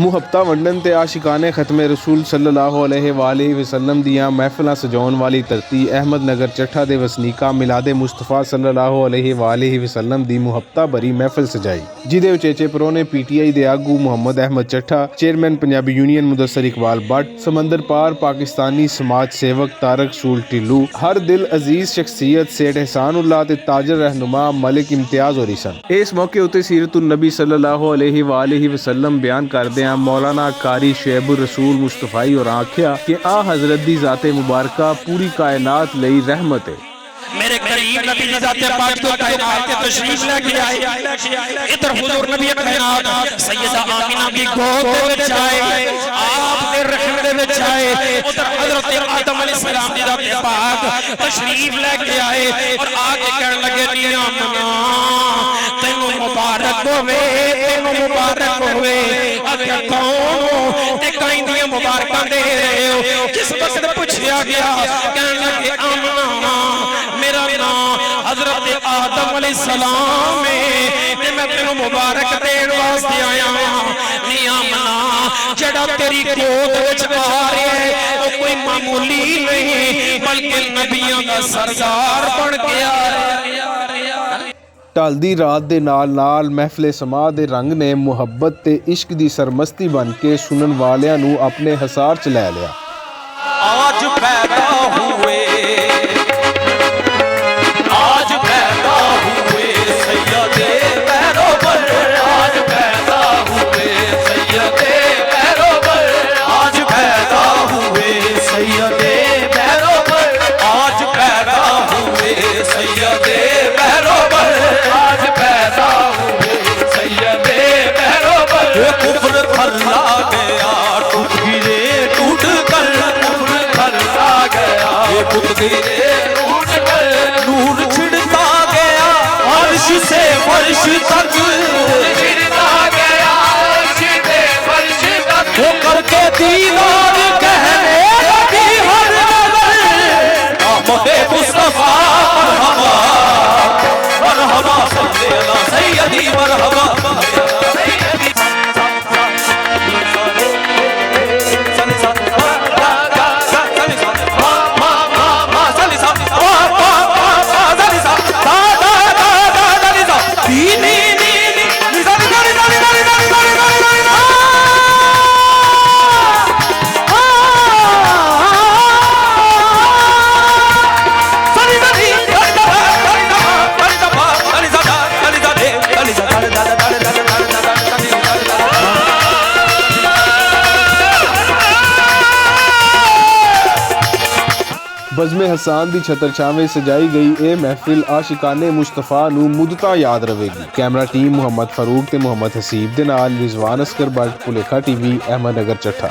मुहब्बतां वंडन ते आशिकाने खत्मे रसूल सल्लल्लाहु अलैहि वसल्लम दियां महफिलां सजाउण वाली धरती अहमदनगर चट्ठा दे वसनीकां मिलादे मुस्तफा सल्लल्लाहु अलैहि वसल्लम दी मुहब्बतां भरी महफिल सजाई, जिहदे उचेचे परौने PTI दे आगू मुहम्मद अहमद चट्ठा, चेयरमैन पंजाबी यूनियन मुदस्सर इकबाल भट्ट, समंदर पार पाकिस्तानी समाज सेवक तारक रसूल टिल्लू, हर दिल अजीज शख्सियत सेठ एहसानुल्लाह ते ताजर रहनुमा मलिक इम्तियाज होरी सन। इस मौके उत्ते सीरतुन नबी सल्लल्लाहु अलैहि वसल्लम बयान करदे मौलाना कारी शैबुर रसूल मुस्तफाई और आख्या कि आ हजरत दी जाते मुबारका पूरी कायनात लई रहमत है। मेरे करीम नबी दी जाते पाक तो कायनात के तशरीफ लेके आए, इधर हुजूर नबी कायनात सैयदा आमिना की गोद दे विच आए, आप दे रहम दे विच आए, उधर हजरत आदम अलैहिस्सलाम दी जाते पाक तशरीफ लेके आए और आके कहने लगे निया मना तेनू मुबारक होवे, तेनू मुबारक होवे। अगे कौन ते काई दी मुबारकां दे रहे हो? किस वक्त पूछया गया, कहने लगे आमना मेरा नाम हजरत आदम अलैहिस्सलाम है ते मैं तेनू मुबारक देण वास्ते आया नहीं आमना जेड़ा तेरी गोद विच आ रहा है वो कोई मामूली नहीं बल्कि नबियों दा सरदार बन के आया। ढलदी रात दे नाल नाल महफिले समा दे रंग ने मुहब्बत ते इश्क दी सरमस्ती बन के सुनन वालियां नू अपने हसार च लै लिया। आज पैदा हुए, आज पैदा हुए सैयदे पैरोबर, आज पैदा हुए सैयदे पैरोबर, आज पैदा हुए सैयदे पैरोबर, आज पैदा हुए सैयदे पैरोबर, आज पैदा हुए सैयदे पैरोबर। कुफ्र खल्ला गया टूट गिरे टूट कर, कुफ्र खल्ला गया टूट गिरे टूट कर, नूर छिड़ता गया अर्श से फर्श तक, छिड़ता गया अर्श से फर्श तक, वो करके दीवार कहने लगी हर नजर मोहम्मद मुस्तफा मरहबा मरहबा सल्लल्लाहु सैयदी मरहबा बज़्मे हसान दी छतर छावें सजाई गई ए महफिल आशिकाने मुस्तफा नू मुद्दतां याद रवेगी। कैमरा टीम मुहम्मद फारूक ते मुहम्मद हसीब दे नाल रिजवान अस्कर भट्ट, भुलेखा TV, अहमदनगर चट्ठा।